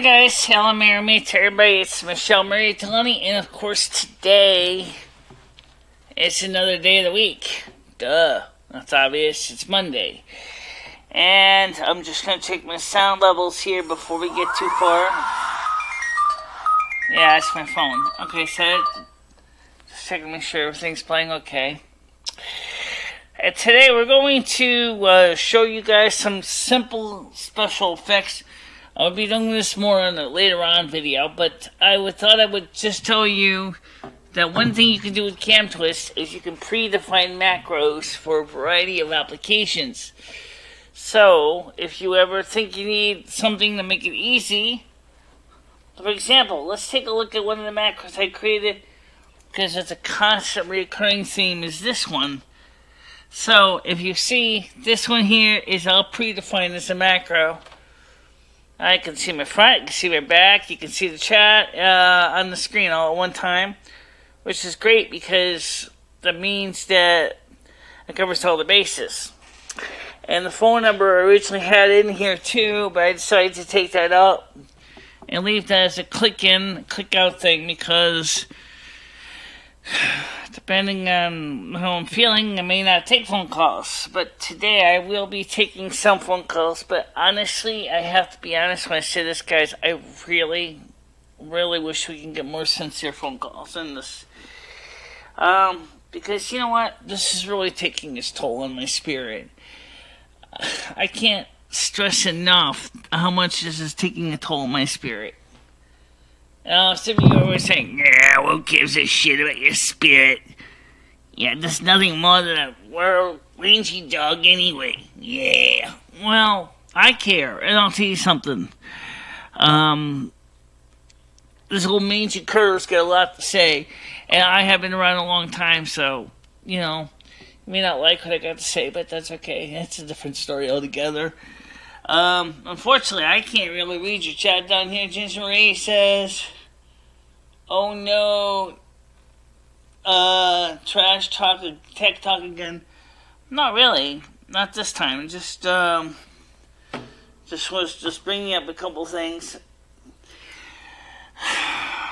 guys, hello Mary to everybody, it's MicheleMarieDalene, and of course today, it's another day of the week. Duh, that's obvious, it's Monday. And I'm just going to check my sound levels here before we get too far. Yeah, it's my phone. Okay, so just checking to make sure everything's playing okay. And today we're going to show you guys some simple special effects. I'll be doing this more on a later on video, but I thought I would just tell you that one thing you can do with CamTwist is you can predefine macros for a variety of applications. So, if you ever think you need something to make it easy, for example, let's take a look at one of the macros I created, because it's a constant recurring theme, is this one. So, if you see, this one here is all predefined as a macro. I can see my front, you can see my back, you can see the chat on the screen all at one time, which is great because that means that it covers all the bases. And the phone number I originally had in here too, but I decided to take that out and leave that as a click in, click out thing because depending on how I'm feeling, I may not take phone calls. But today I will be taking some phone calls. But honestly, I have to be honest when I say this, guys. I really, really wish we can get more sincere phone calls in this. Because you know what? This is really taking its toll on my spirit. I can't stress enough how much this is taking a toll on my spirit. Some of you are always saying, yeah, who gives a shit about your spirit? Yeah, there's nothing more than a world rangy dog anyway. Yeah. Well, I care, and I'll tell you something. This old mangy curve's got a lot to say, and I have been around a long time, so, you know, you may not like what I got to say, but that's okay. That's a different story altogether. Unfortunately, I can't really read your chat down here. Ginger Marie says, oh no, trash talk, tech talk again. Not really. Not this time. Just was bringing up a couple things.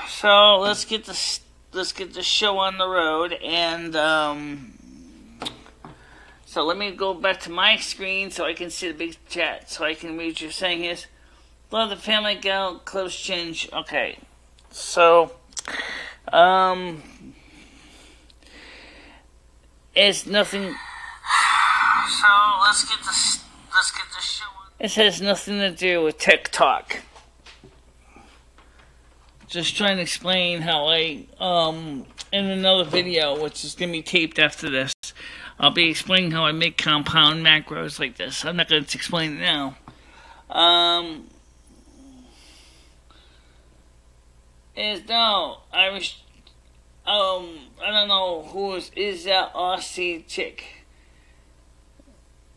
So, let's get this show on the road, and, so let me go back to my screen so I can see the big chat, so I can read what you're saying is, love the family gal, close change. Okay, so, it's nothing, so let's get this show on. This has nothing to do with tech talk. Just trying to explain how I, in another video, which is going to be taped after this, I'll be explaining how I make compound macros like this. I'm not going to explain it now. I don't know who is that Aussie chick.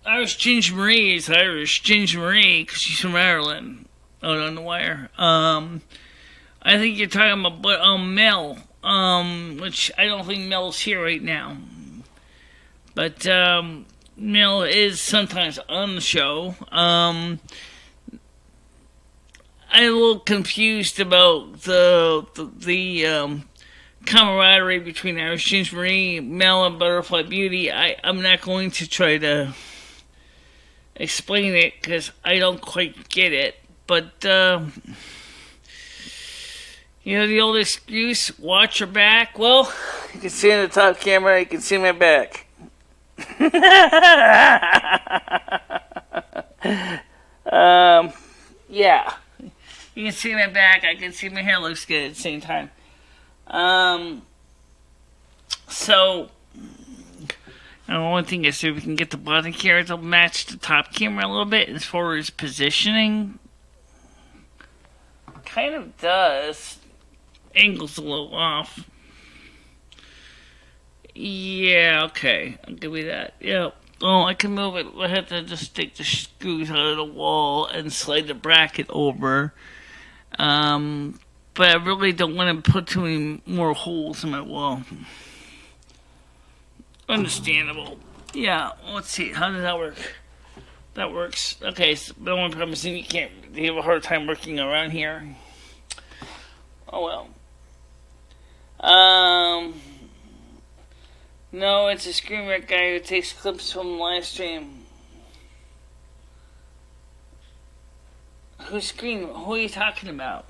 Irish Ginger Marie is Irish Ginger Marie because she's from Ireland. Out on the wire. I think you're talking about Mel, which I don't think Mel's here right now. But Mel is sometimes on the show. I'm a little confused about the camaraderie between Irish Ginger Marie, Mel, and Butterfly Beauty. I'm not going to try to explain it because I don't quite get it. But you know the old excuse, watch your back? Well, you can see in the top camera, you can see my back. Yeah. You can see my back, I can see my hair looks good at the same time. So, one thing is if we can get the bottom camera to match the top camera a little bit as far as positioning. Kind of does. Angle's a little off. Yeah, okay. I'll give you that. Yeah. Oh, I can move it. I have to just take the screws out of the wall and slide the bracket over. But I really don't want to put too many more holes in my wall. Understandable. Yeah, let's see. How does that work? That works. Okay, so the only problem is you have a hard time working around here. Oh well. No, it's a screen rec guy who takes clips from the live stream. Who are you talking about?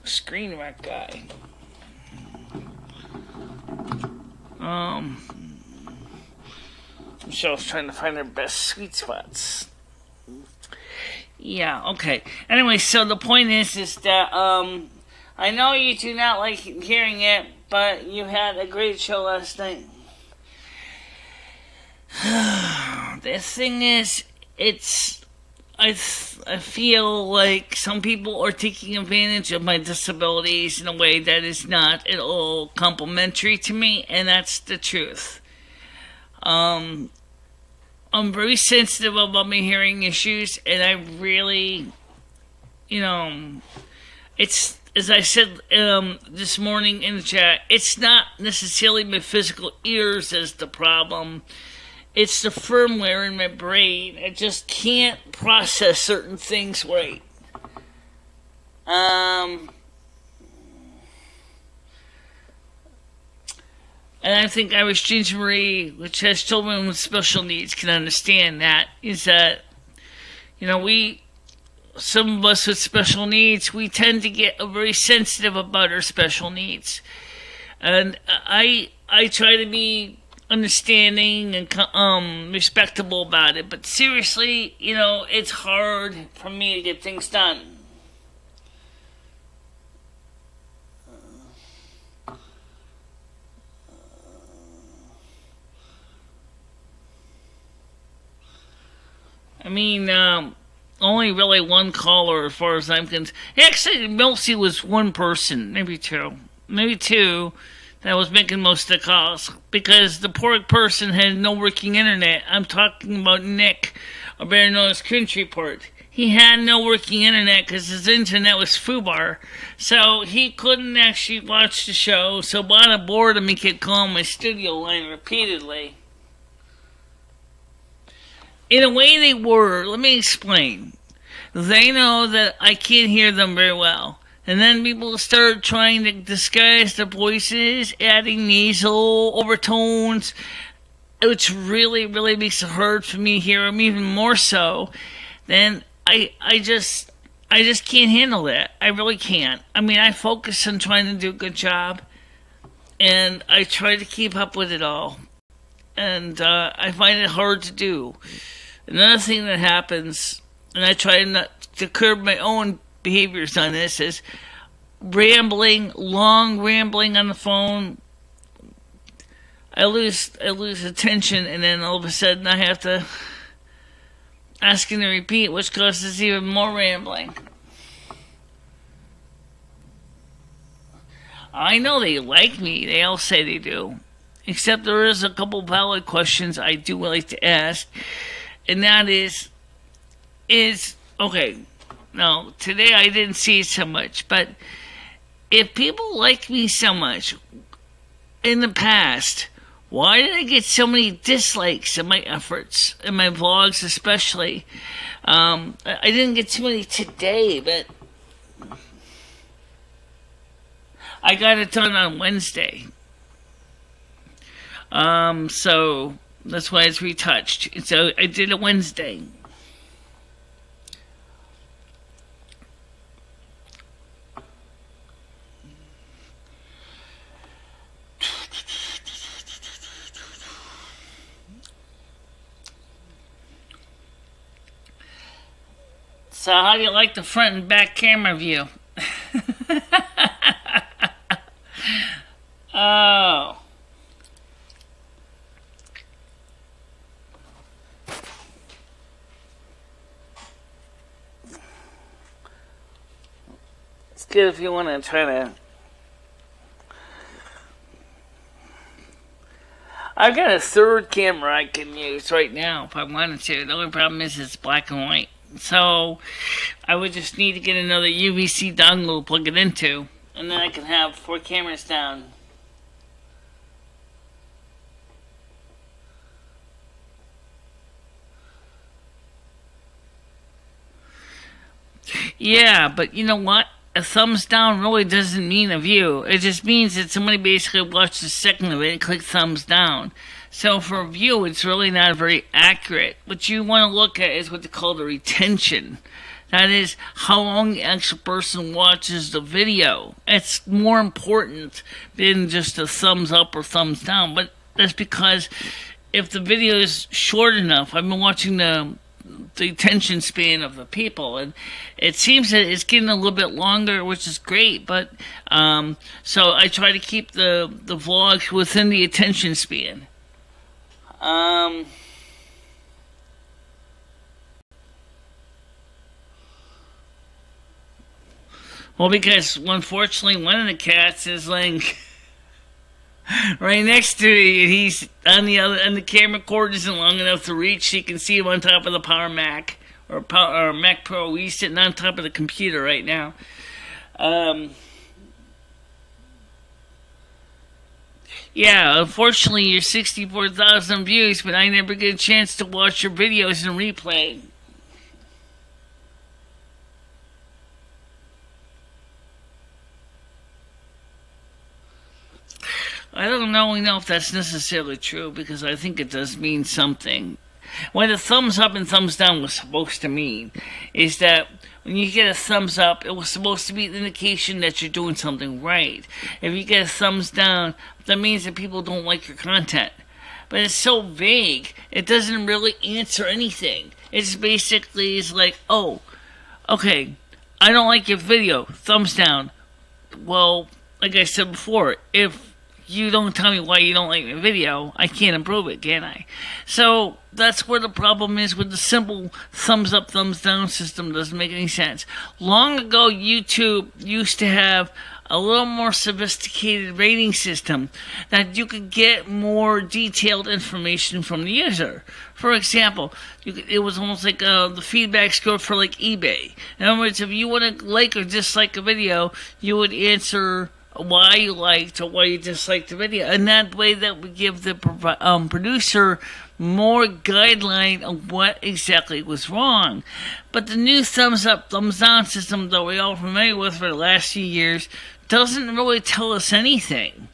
Screen rec guy. Michelle's trying to find her best sweet spots. Yeah, okay. Anyway, so the point is that, I know you do not like hearing it, but you had a great show last night. The thing is, I feel like some people are taking advantage of my disabilities in a way that is not at all complimentary to me, and that's the truth. I'm very sensitive about my hearing issues, and I really, it's, as I said this morning in the chat, it's not necessarily my physical ears that's the problem. It's the firmware in my brain. I just can't process certain things right. And I think Irish Ginger Marie, which has children with special needs, can understand that. Is that, some of us with special needs, we tend to get very sensitive about our special needs. And I try to be understanding and respectable about it, but seriously, it's hard for me to get things done. I mean, only really one caller as far as I'm concerned. Actually, mostly was one person, maybe two, that was making most of the calls, because the poor person had no working internet. I'm talking about Nick, or better known as Country Port. He had no working internet because his internet was FUBAR, so he couldn't actually watch the show, so out of boredom he kept calling my studio line repeatedly. In a way they were. Let me explain. They know that I can't hear them very well. And then people start trying to disguise their voices, adding nasal overtones, which really, really makes it hard for me to hear them even more so. Then I just can't handle that. I really can't. I mean, I focus on trying to do a good job, and I try to keep up with it all. And I find it hard to do. Another thing that happens, and I try not to curb my own behaviors on this, is long rambling on the phone. I lose attention, and then all of a sudden I have to ask him to repeat, which causes even more rambling. I know they like me. They all say they do. Except there is a couple valid questions I do like to ask, and that is okay. Now, today I didn't see it so much, but if people like me so much in the past, why did I get so many dislikes in my efforts, in my vlogs especially? I didn't get too many today, but I got it done on Wednesday. So that's why it's retouched. So I did it Wednesday. So how do you like the front and back camera view? Oh. It's good if you want to try to... I've got a third camera I can use right now if I wanted to. The only problem is it's black and white. So I would just need to get another UVC dongle to plug it into, and then I can have 4 cameras down. Yeah, but you know what? A thumbs down really doesn't mean a view. It just means that somebody basically watched a second of it and clicked thumbs down. So for a view, it's really not very accurate. What you want to look at is what they call the retention. That is how long the actual person watches the video. It's more important than just a thumbs up or thumbs down. But that's because if the video is short enough, I've been watching the attention span of the people, and it seems that it's getting a little bit longer, which is great. But so I try to keep the vlogs within the attention span. Well, because unfortunately one of the cats is like right next to me, and he's on the other, and the camera cord isn't long enough to reach, so you can see him on top of the Power Mac or Mac Pro. He's sitting on top of the computer right now. Yeah, unfortunately, you're 64,000 views, but I never get a chance to watch your videos in replay. I don't know if that's necessarily true, because I think it does mean something. What a thumbs up and thumbs down was supposed to mean is that when you get a thumbs up, it was supposed to be an indication that you're doing something right. If you get a thumbs down, that means that people don't like your content. But it's so vague, it doesn't really answer anything. It's basically, it's like, oh, okay, I don't like your video, thumbs down. Well, like I said before, if you don't tell me why you don't like my video, I can't improve it, can I? So that's where the problem is with the simple thumbs up, thumbs down system. Doesn't make any sense. Long ago, YouTube used to have a little more sophisticated rating system that you could get more detailed information from the user. For example, it was almost like the feedback score for like eBay. In other words, if you want to like or dislike a video, you would answer why you liked or why you disliked the video, and that way that would give the producer more guideline of what exactly was wrong. But the new thumbs up, thumbs down system that we're all familiar with for the last few years doesn't really tell us anything.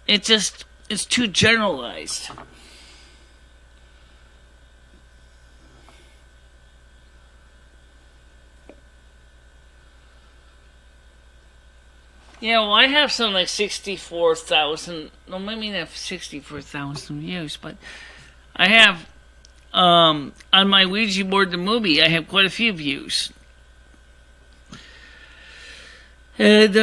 It's too generalized. Yeah, well, I have something like 64,000, no, maybe not 64,000 views, but I have, on my Ouija board, the movie, I have quite a few views. And,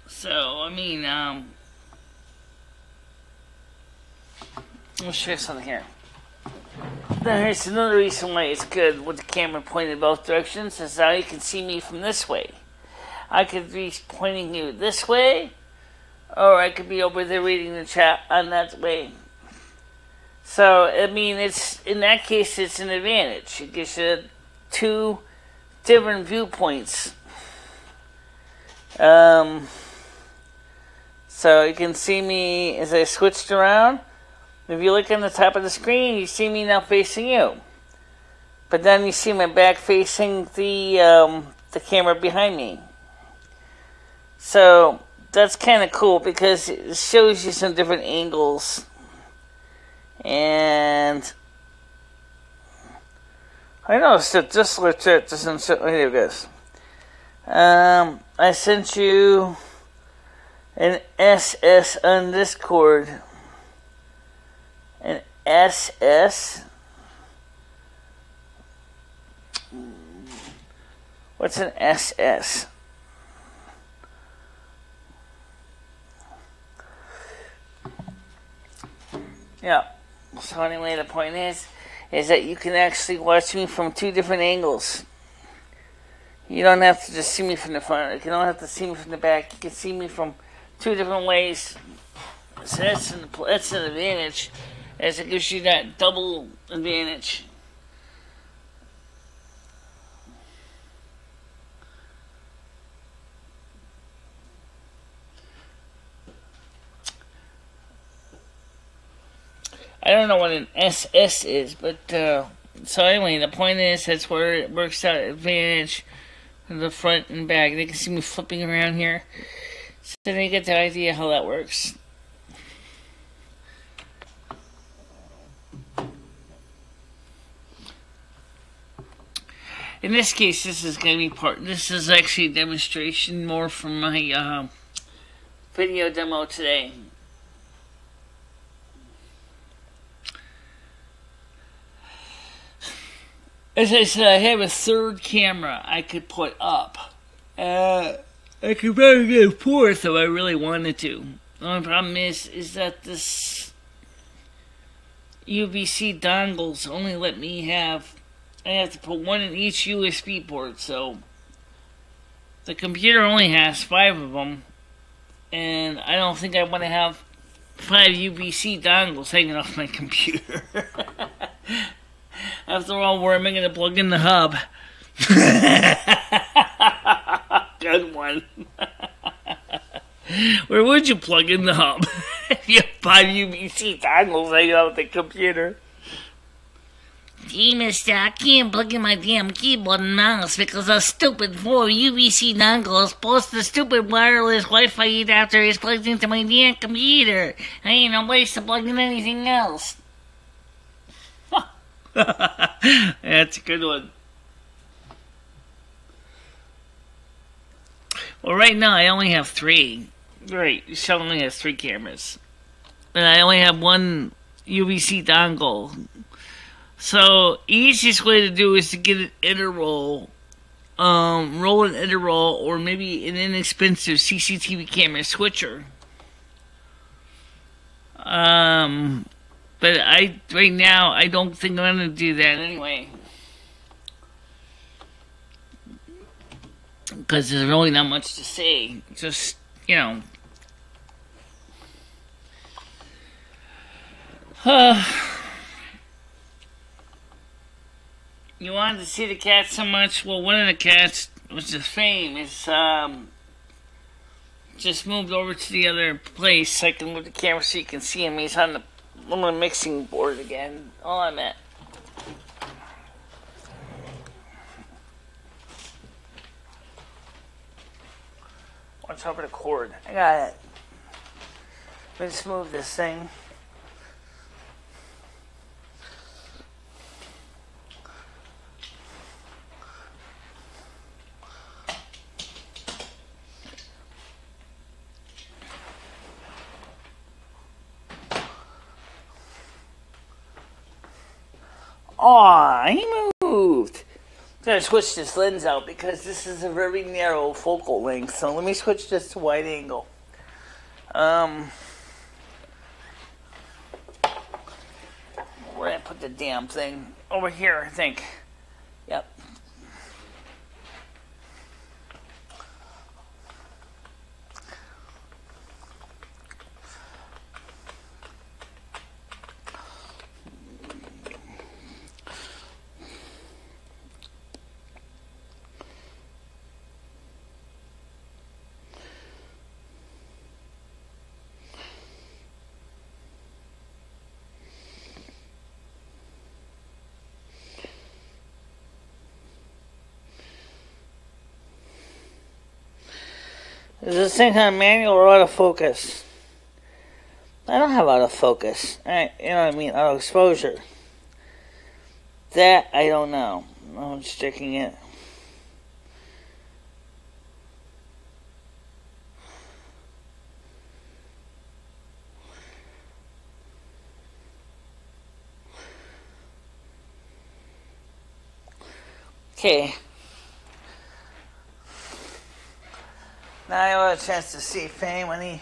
so, I mean, let me show you something here. Now here's another reason why it's good with the camera pointed both directions, is now you can see me from this way. I could be pointing you this way, or I could be over there reading the chat on that way. So, I mean, it's, in that case, it's an advantage. It gives you two different viewpoints. So you can see me as I switched around. If you look on the top of the screen, you see me now facing you. But then you see my back facing the camera behind me. So that's kind of cool because it shows you some different angles. And I noticed that this legit doesn't show. Here it goes. I sent you an SS on Discord. An SS? What's an SS? Yeah. So anyway, the point is that you can actually watch me from two different angles. You don't have to just see me from the front. You don't have to see me from the back. You can see me from two different ways. So that's an advantage, as it gives you that double advantage. I don't know what an SS is, but so anyway, the point is that's where it works out advantage of the front and back. They can see me flipping around here, so they get the idea how that works. In this case, this is going to be this is actually a demonstration more from my video demo today. As I said, I have a third camera I could put up. I could probably get a fourth if I really wanted to. The only problem is that this UVC dongles only let me have. I have to put one in each USB port, so the computer only has 5 of them, and I don't think I want to have 5 UVC dongles hanging off my computer. After all, where am I going to plug in the hub? Good one. Where would you plug in the hub if you have 5 UVC dongles hanging off the computer? Gee, mister, I can't plug in my damn keyboard and mouse because the stupid 4 UVC dongles plus the stupid wireless Wi-Fi adapter is plugged into my damn computer. I ain't no place to plug in anything else. That's a good one. Well, right now I only have 3. Right, Michele only has 3 cameras. And I only have 1 UVC dongle. So, easiest way to do is to get an interroll. Roll an interroll, or maybe an inexpensive CCTV camera switcher. But right now, I don't think I'm going to do that anyway. Because there's really not much to say. Just, you know. You wanted to see the cat so much? Well, one of the cats, which is Fame, is just moved over to the other place. I can move the camera so you can see him. He's on the mixing board again. All I'm at. Watch over the cord. I got it. Let's move this thing. Aw, he moved. I'm going to switch this lens out because this is a very narrow focal length. So let me switch this to wide angle. Where did I put the damn thing? Over here, I think. Yep. Is this thing on manual or autofocus? I don't have autofocus. You know what I mean? Auto exposure. That I don't know. I'm just checking it. Okay. Now I have a chance to see Fame when he...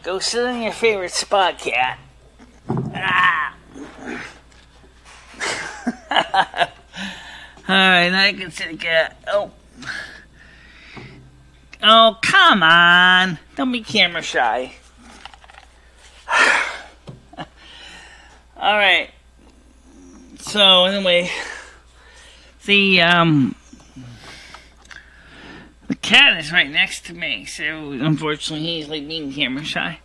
Go sit in your favorite spot, cat. Ah. Alright, now you can see the cat. Oh. Oh, come on. Don't be camera shy. Alright. So anyway, the cat is right next to me, so unfortunately he's like being camera shy.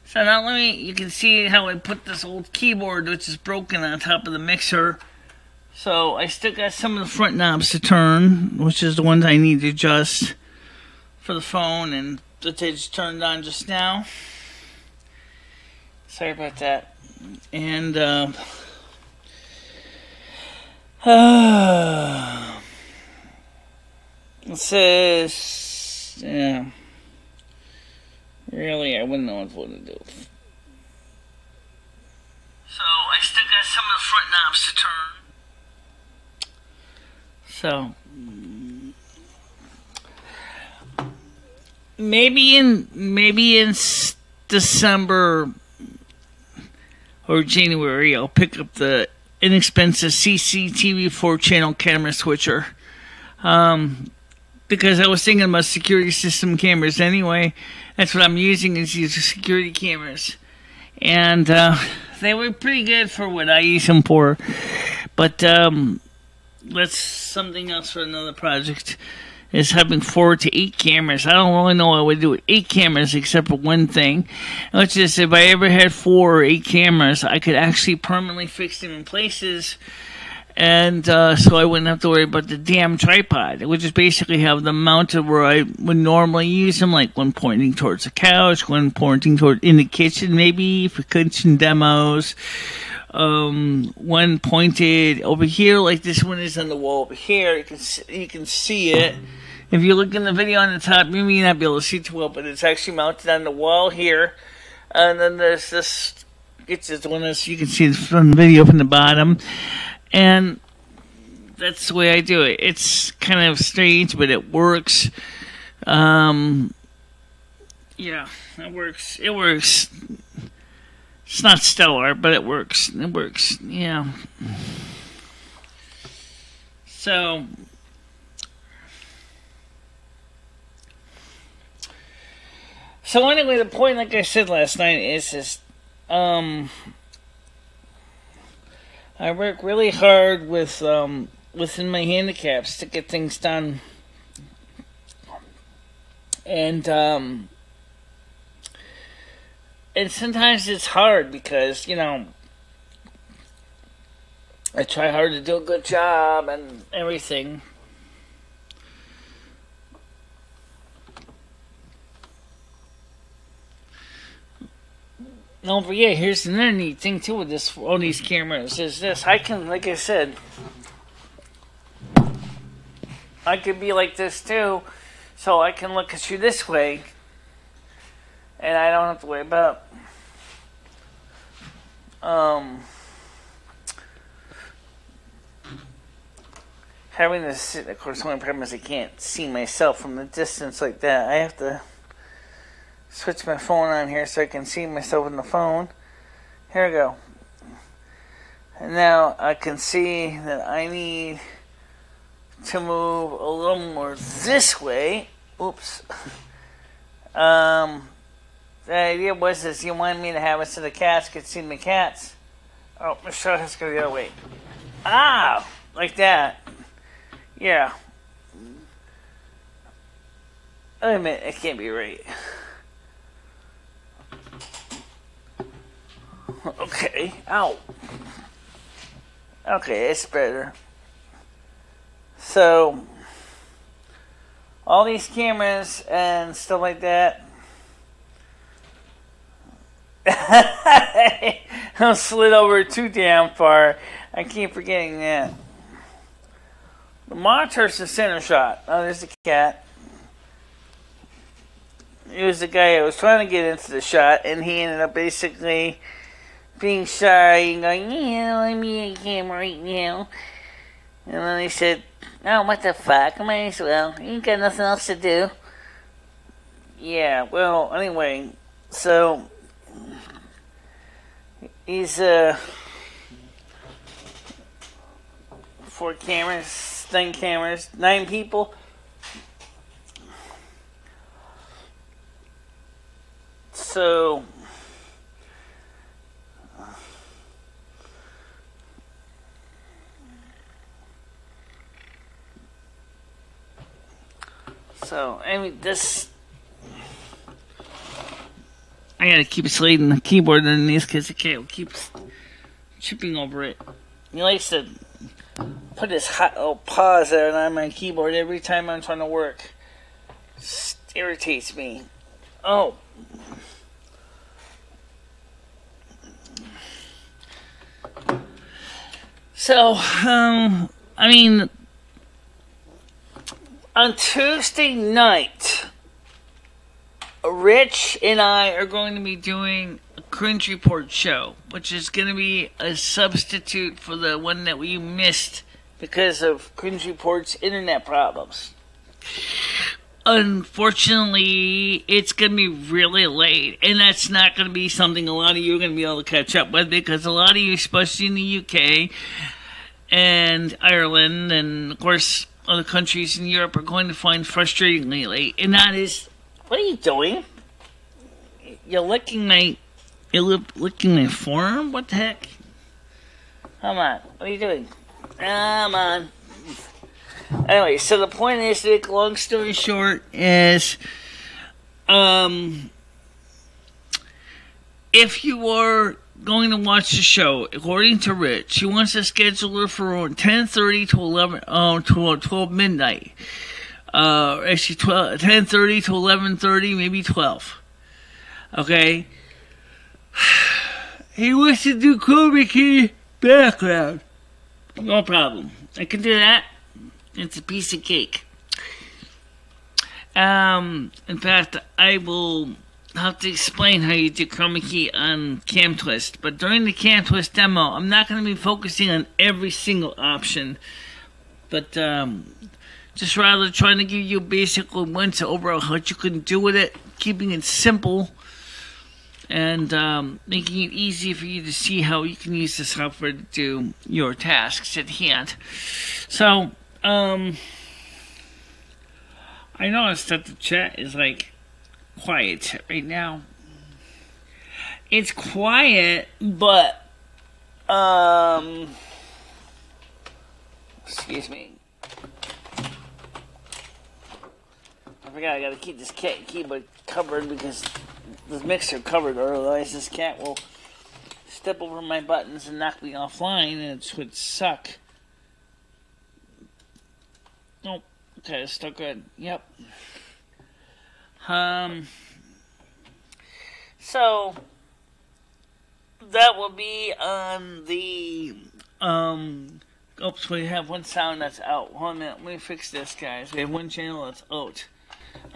So now you can see how I put this old keyboard, which is broken, on top of the mixer. So I still got some of the front knobs to turn, which is the ones I need to adjust for the phone, and that I just turned on just now. Sorry about that. And it says, yeah, really, I wouldn't know what to do. So I still got some of the front knobs to turn. So maybe in December or January, I'll pick up the inexpensive CCTV 4-channel camera switcher. Because I was thinking about security system cameras anyway. That's what I'm using, is these security cameras. And they were pretty good for what I use them for. But that's something else for another project, is having 4 to 8 cameras. I don't really know what I would do with 8 cameras except for one thing, which is if I ever had 4 or 8 cameras, I could actually permanently fix them in places, and so I wouldn't have to worry about the damn tripod. I would just basically have them mounted where I would normally use them, like one pointing towards the couch, one pointing toward in the kitchen, maybe for kitchen demos. One pointed over here, like this one is on the wall over here. You can see it. If you look in the video on the top, you may not be able to see too well, but it's actually mounted on the wall here. And then there's this, it's just one that's, you can see it from the video from the bottom. And that's the way I do it. It's kind of strange, but it works. Yeah, it works. It works. It's not stellar, but it works. It works, yeah. So anyway, the point, like I said last night, is I work really hard with within my handicaps to get things done, and sometimes it's hard because, you know, I try hard to do a good job and everything. Don't forget, here's another neat thing too with all these cameras, is this. I can, like I said, I could be like this too, so I can look at you this way, and I don't have to worry about having to sit. Of course, the only problem is I can't see myself from the distance like that. I have to switch my phone on here so I can see myself in the phone. Here we go. And now I can see that I need to move a little more this way. Oops. The idea was you wanted me to have it so the cats could see my cats. Oh, Michele has to go the other way. Ah! Like that. Yeah. Wait a minute, it can't be right. Okay, ow. Okay, it's better. So, all these cameras and stuff like that. I slid over too damn far. I keep forgetting that. The monitor's the center shot. Oh, there's the cat. It was the guy who was trying to get into the shot, and he ended up basically being shy and going, yeah, I'm in a camera right now. And then he said, oh, what the fuck? I might as well. You ain't got nothing else to do. Yeah, well, anyway, so he's 4 cameras, 10 cameras, 9 people. So So, I mean, I gotta keep sliding the keyboard underneath because the cat keeps chipping over it. He likes to put his hot little paws there on my keyboard every time I'm trying to work. It irritates me. Oh. So, I mean, on Tuesday night, Rich and I are going to be doing a Cringe Report show, which is going to be a substitute for the one that we missed because of Cringe Report's internet problems. Unfortunately, it's going to be really late, and that's not going to be something a lot of you are going to be able to catch up with, because a lot of you, especially in the UK and Ireland, and of course other countries in Europe, are going to find frustratingly late, and that is, what are you doing? You're licking my forearm? What the heck? Come on, what are you doing? Come on. Anyway, so the point is, to make a long story short, is if you are going to watch the show, according to Rich, he wants to schedule it for 10:30 to 12 midnight. Actually, 10:30 to 11:30, maybe 12. Okay? He wants to do Cobra Kai background. No problem. I can do that. It's a piece of cake. In fact, I will have to explain how you do chroma key on Cam Twist. But during the Cam Twist demo, I'm not going to be focusing on every single option. But just rather trying to give you basically once over what you can do with it, keeping it simple, and making it easy for you to see how you can use the software to do your tasks at hand. So, I noticed that the chat is like quiet right now. It's quiet, but excuse me. I forgot I gotta keep this keyboard covered because this mixer covered, or otherwise this cat will step over my buttons and knock me offline, and it would suck. Nope. Okay, it's still good. Yep. So that will be on the oops, we have one sound that's out. Hold on a minute, let me fix this, guys. We have one channel that's out.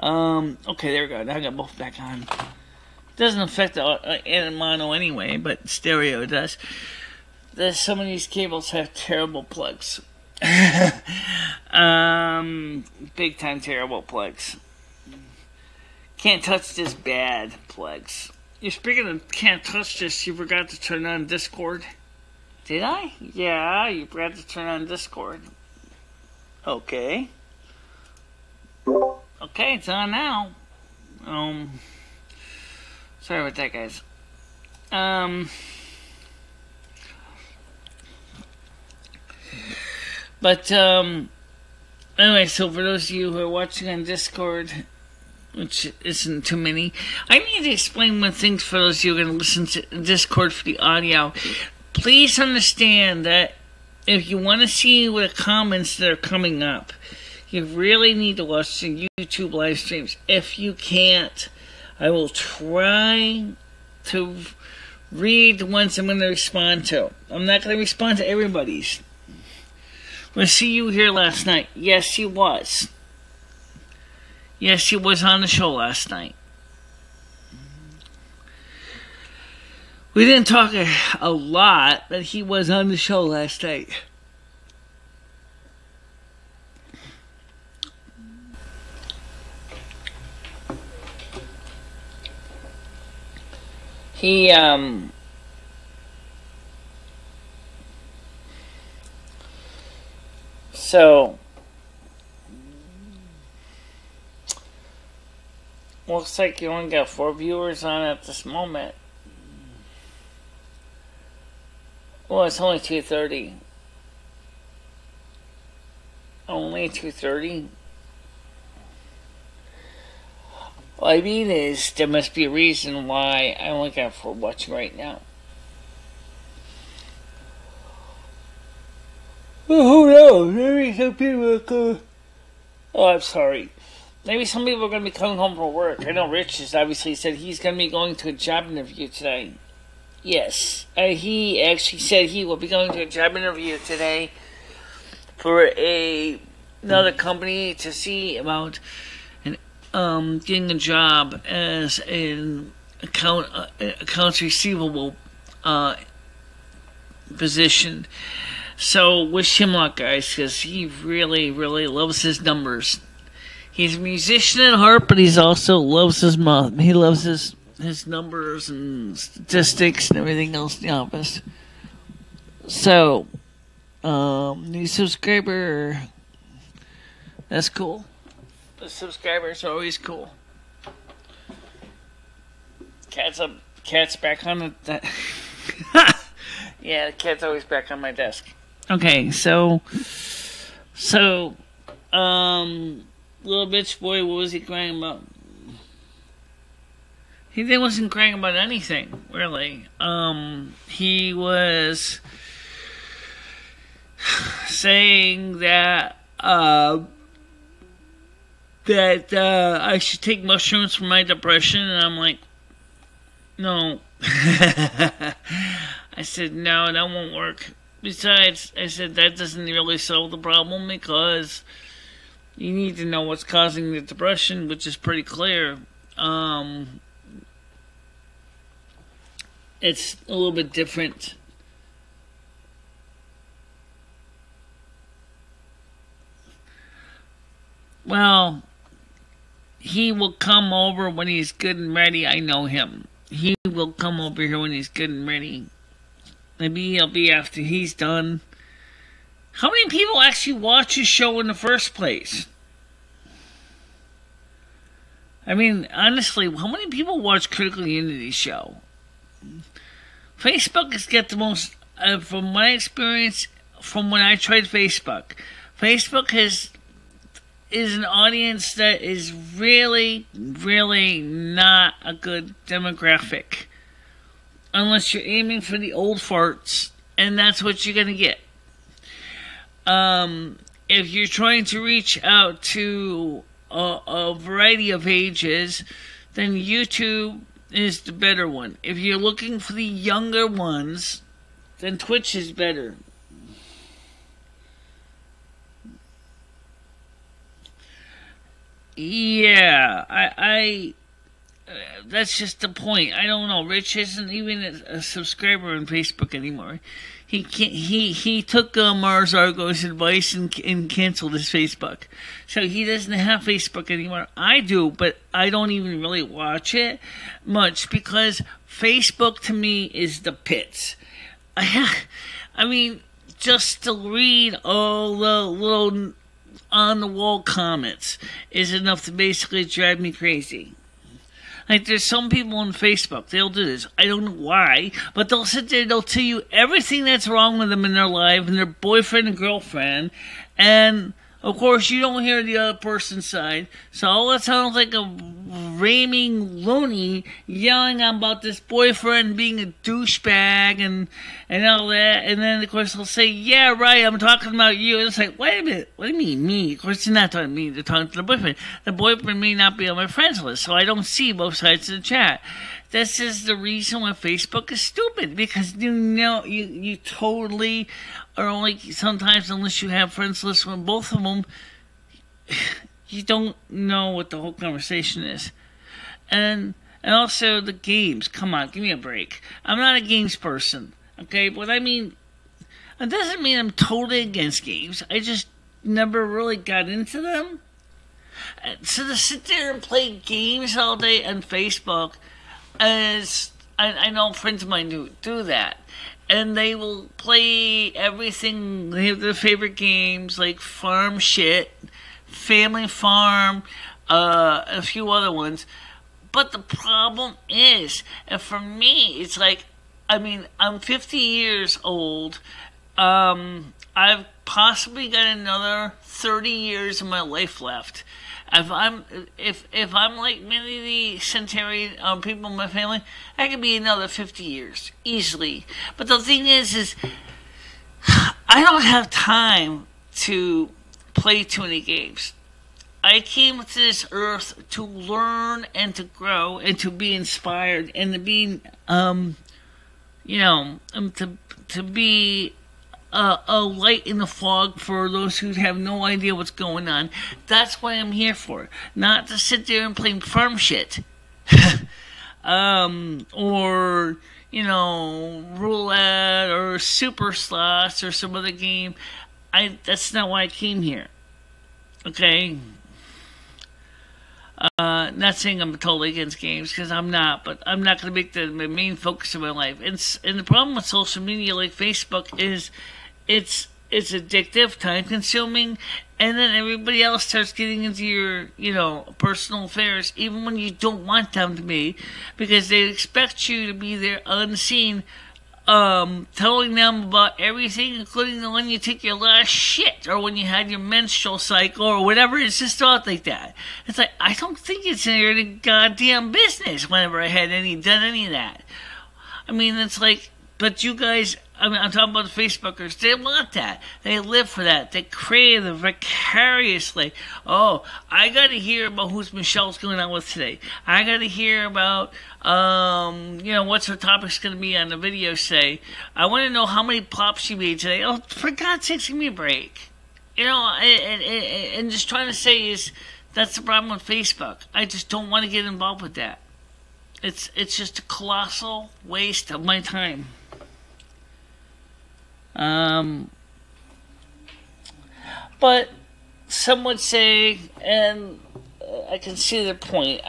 Okay, there we go. Now I got both back on. Doesn't affect the mono anyway, but stereo does. Some of these cables have terrible plugs. Big time terrible plugs. Can't touch this bad plugs. You're speaking of can't touch this, you forgot to turn on Discord. Did I? Yeah, you forgot to turn on Discord. Okay. Okay, it's on now. Sorry about that, guys. But, anyway, so for those of you who are watching on Discord, which isn't too many, I need to explain one thing for those of you who are going to listen to Discord for the audio. Please understand that if you want to see the comments that are coming up, you really need to watch the YouTube live streams. If you can't, I will try to read the ones I'm going to respond to. I'm not going to respond to everybody's. I see you here last night. Yes, he was. Yes, he was on the show last night. We didn't talk a lot, but he was on the show last night. He, so, looks like you only got 4 viewers on at this moment. Well, it's only 2:30. Only 2:30? What I mean is, there must be a reason why I only got 4 watching right now. Well, who knows? Maybe some people are going... Oh, I'm sorry. Maybe some people are going to be coming home from work. I know Rich has obviously said he's going to be going to a job interview today. Yes. He actually said he will be going to a job interview today for another company to see about getting a job as an accounts receivable position. So wish him luck, guys, because he really, really loves his numbers. He's a musician at heart, but he also loves his math. He loves his numbers and statistics and everything else in the office. So, new subscriber, that's cool. The subscribers are always cool. Cat's back on the... Yeah, the cat's always back on my desk. Okay, so, little bitch boy, what was he crying about? He wasn't crying about anything, really. He was saying that, I should take mushrooms for my depression, and I'm like, no. I said, no, that won't work. Besides, I said, that doesn't really solve the problem, because you need to know what's causing the depression, which is pretty clear. It's a little bit different. Well, he will come over when he's good and ready. I know him. He will come over here when he's good and ready. Maybe he'll be after he's done. How many people actually watch his show in the first place? I mean, honestly, how many people watch Critically Unity's show? Facebook has got the most, from my experience, from when I tried Facebook, Facebook is an audience that is really, really not a good demographic. Unless you're aiming for the old farts, and that's what you're going to get. If you're trying to reach out to a variety of ages, then YouTube is the better one. If you're looking for the younger ones, then Twitch is better. Yeah, I that's just the point. I don't know. Rich isn't even a subscriber on Facebook anymore. He took Mars Argo's advice and canceled his Facebook. So he doesn't have Facebook anymore. I do, but I don't even really watch it much, because Facebook to me is the pits. I mean, just to read all the little on-the-wall comments is enough to basically drive me crazy. Like, there's some people on Facebook, they'll do this. I don't know why, but they'll sit there, they'll tell you everything that's wrong with them in their life and their boyfriend and girlfriend, and of course you don't hear the other person's side, so all that sounds like a raving loony yelling about this boyfriend being a douchebag and all that, and then of course they'll say, yeah, right, I'm talking about you, and it's like, wait a minute, what do you mean, me? Of course they're not talking to me, they're talking to the boyfriend. The boyfriend may not be on my friends list, so I don't see both sides of the chat. This is the reason why Facebook is stupid, because you totally are only, sometimes unless you have friends lists with both of them, you don't know what the whole conversation is. And also the games. Come on, give me a break. I'm not a games person, okay? But I mean, it doesn't mean I'm totally against games. I just never really got into them. So to sit there and play games all day on Facebook, as I know friends of mine do that. And they will play everything. They have their favorite games, like Farm Shit, Family Farm, a few other ones. But the problem is, and for me, it's like, I mean, I'm 50 years old. I've possibly got another 30 years of my life left. If I'm like many of the centenary people in my family, I could be another 50 years easily. But the thing is I don't have time to play too many games. I came to this earth to learn and to grow and to be inspired and to be, to be a light in the fog for those who have no idea what's going on. That's what I'm here for. Not to sit there and play farm shit. Or, roulette or super slots or some other game. That's not why I came here. Okay? Not saying I'm totally against games, because I'm not, but I'm not going to make the main focus of my life. And the problem with social media like Facebook is it's addictive, time-consuming, and then everybody else starts getting into your, personal affairs, even when you don't want them to be, because they expect you to be there unseen, telling them about everything, including the when you take your last shit, or when you had your menstrual cycle, or whatever. It's just thought like that. It's like, I don't think it's any goddamn business whenever I had done any of that. I mean, it's like, but you guys, I'm talking about the Facebookers, they want that. They live for that. They crave it vicariously. Oh, I gotta hear about who's Michele's going on with today. I gotta hear about, what's her topic's gonna be on the video say. I want to know how many plops she made today. Oh, for God's sakes, give me a break. And just trying to say is, that's the problem with Facebook. I just don't want to get involved with that. It's just a colossal waste of my time. But some would say, and I can see their point.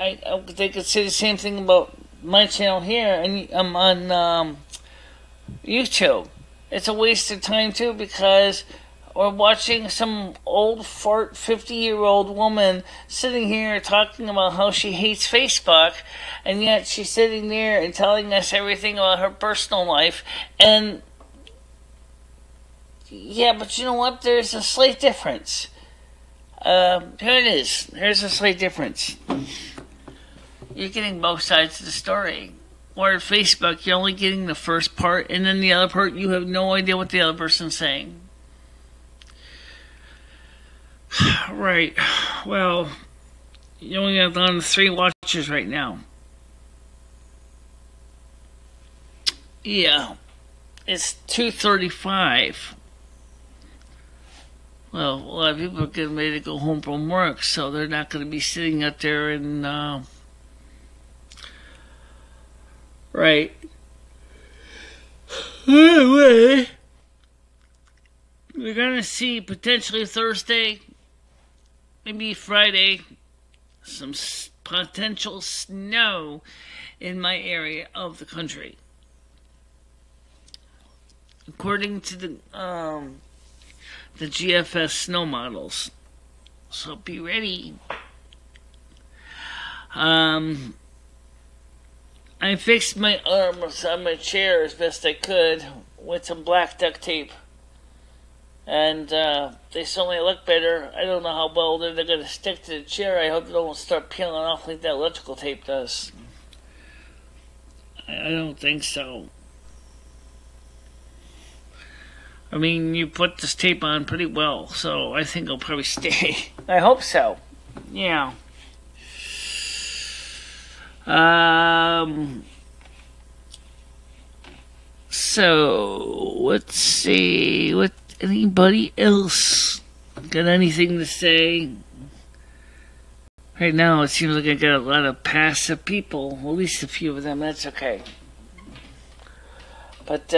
They could say the same thing about my channel here, and I'm on YouTube. It's a waste of time too, because we're watching some old fart 50-year-old woman sitting here talking about how she hates Facebook, and yet she's sitting there and telling us everything about her personal life. And yeah, but you know what? There's a slight difference. Here it is. Here's a slight difference. You're getting both sides of the story. Or at Facebook, you're only getting the first part, and then the other part, you have no idea what the other person's saying. Right. Well, you only have on 3 watches right now. Yeah. It's 2:35. Well, a lot of people are getting ready to go home from work, so they're not going to be sitting out there and, right. Anyway, we're going to see potentially Thursday, maybe Friday, some potential snow in my area of the country. According to the GFS snow models. So be ready. I fixed my arms on my chair as best I could with some black duct tape. And they suddenly look better. I don't know how well they're going to stick to the chair. I hope they don't start peeling off like that electrical tape does. I don't think so. I mean, you put this tape on pretty well, so I think it'll probably stay. I hope so. Yeah. So, let's see. What anybody else got anything to say? Right now, it seems like I got a lot of passive people. At least a few of them. That's okay. But,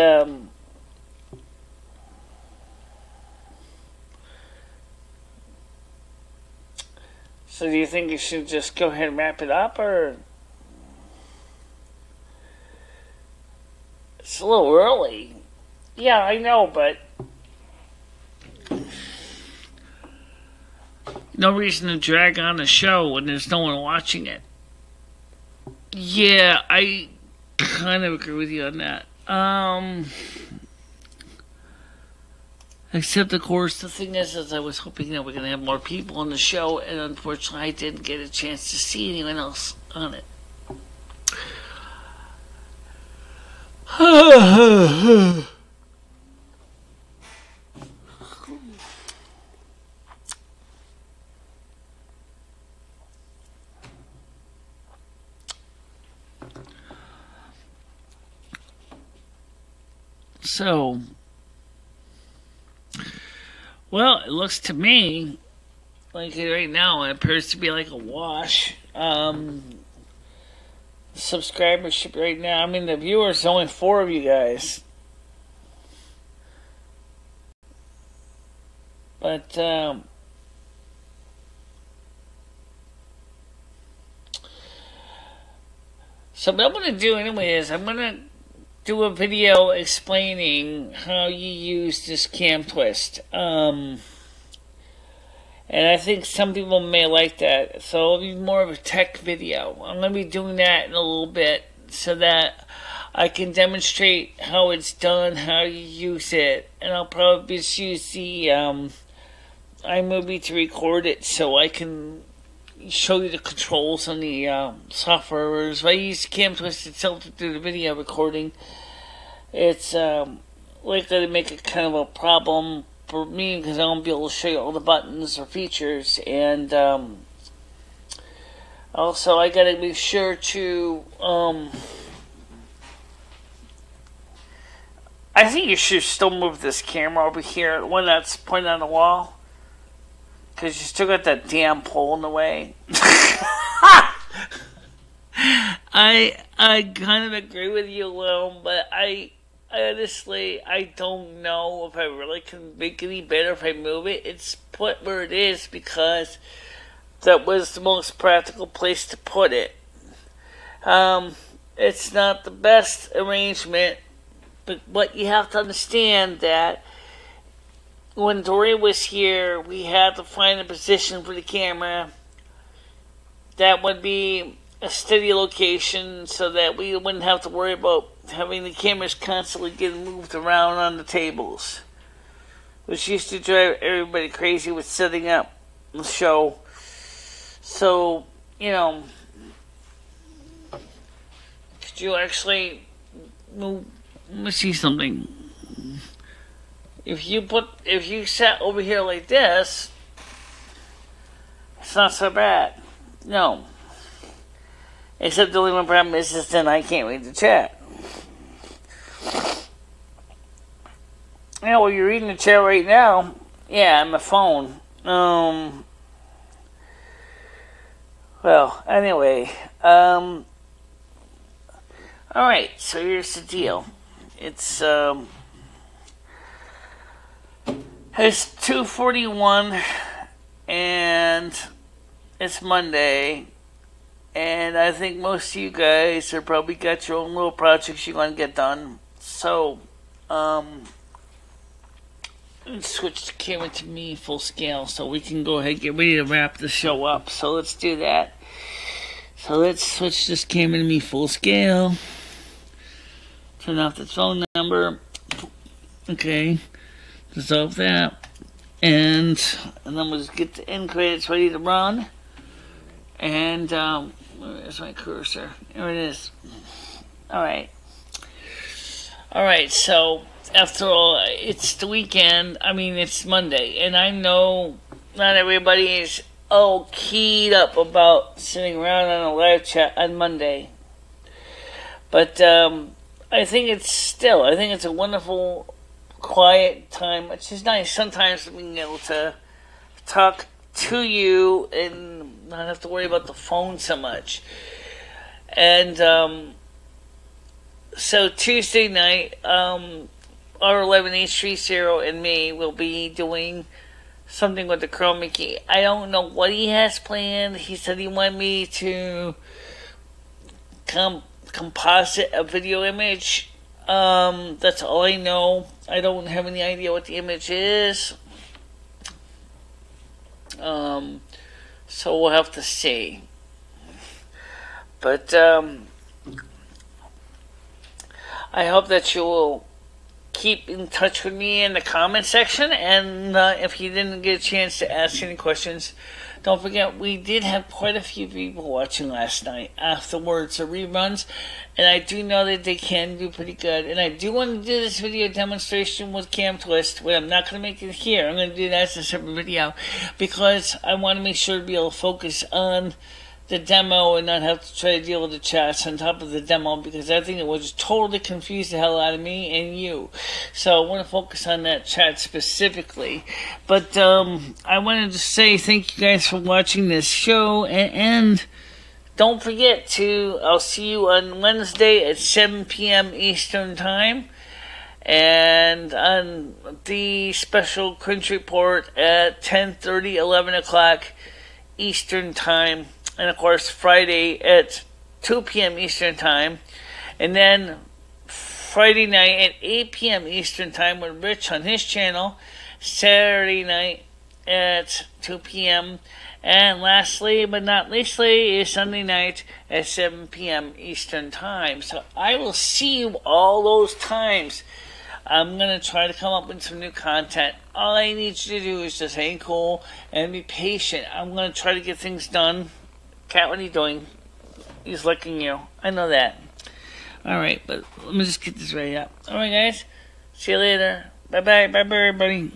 so do you think you should just go ahead and wrap it up, or? It's a little early. Yeah, I know, but no reason to drag on a show when there's no one watching it. Yeah, I kind of agree with you on that. Except, of course, the thing is I was hoping that we're going to have more people on the show, and unfortunately I didn't get a chance to see anyone else on it. So, well, it looks to me like right now it appears to be like a wash. Subscribership right now, I mean, the viewers, only 4 of you guys. But, so what I'm going to do anyway is I'm going to do a video explaining how you use this cam twist. And I think some people may like that. So it'll be more of a tech video. I'm going to be doing that in a little bit so that I can demonstrate how it's done, how you use it. And I'll probably just use the iMovie to record it so I can show you the controls on the software. Whereas if I use cam twist itself to do the video recording, it's likely to make it kind of a problem for me because I won't be able to show you all the buttons or features. And also I gotta be sure to I think you should still move this camera over here, the one that's pointed on the wall, because you still got that damn pole in the way. I kind of agree with you, Lil, but I honestly, I don't know if I really can make any better if I move it. It's put where it is because that was the most practical place to put it. It's not the best arrangement, but what you have to understand that when Dory was here, we had to find a position for the camera that would be a steady location so that we wouldn't have to worry about having the cameras constantly getting moved around on the tables, which used to drive everybody crazy with setting up the show. So, you know, could you actually move? Let me see something. If you sat over here like this, it's not so bad. No. Except the only one problem is then I can't read the chat. Yeah, well, you're reading the chat right now. Yeah, on my phone. Well, anyway. Alright, so here's the deal. It's 2:41 and it's Monday, and I think most of you guys have probably got your own little projects you want to get done. So, let's switch the camera to me full scale so we can go ahead and get ready to wrap the show up. So let's do that. So let's switch this camera to me full scale. Turn off the phone number. Okay. Dissolve that. And then we'll just get the end credits ready to run. And, where's my cursor? There it is. Alright. Alright, so, after all, it's the weekend. I mean, it's Monday. And I know not everybody is all keyed up about sitting around on a live chat on Monday. But, I think it's a wonderful, quiet time. It's just nice sometimes being able to talk to you and not have to worry about the phone so much. And so Tuesday night, R11830 and me will be doing something with the chroma key. I don't know what he has planned. He said he wanted me to composite a video image. That's all I know. I don't have any idea what the image is. So we'll have to see. But I hope that you will keep in touch with me in the comment section. And if you didn't get a chance to ask any questions, don't forget we did have quite a few people watching last night afterwards, the reruns. And I do know that they can do pretty good. And I do want to do this video demonstration with Cam Twist, but I'm not going to make it here. I'm going to do that as a separate video because I want to make sure to be able to focus on the demo and not have to try to deal with the chats on top of the demo, because I think it would just totally confuse the hell out of me and you. So I want to focus on that chat specifically. But I wanted to say thank you guys for watching this show, and don't forget I'll see you on Wednesday at 7 p.m. Eastern Time, and on the special Cringe Report at 10:30, 11 o'clock Eastern Time. And of course, Friday at 2 p.m. Eastern Time. And then Friday night at 8 p.m. Eastern Time with Rich on his channel. Saturday night at 2 p.m. And lastly, but not leastly, is Sunday night at 7 p.m. Eastern Time. So I will see you all those times. I'm going to try to come up with some new content. All I need you to do is just hang cool and be patient. I'm going to try to get things done. Cat, what are you doing? He's licking you. I know that. Alright, but let me just get this ready up. Alright, guys. See you later. Bye-bye. Bye-bye, everybody.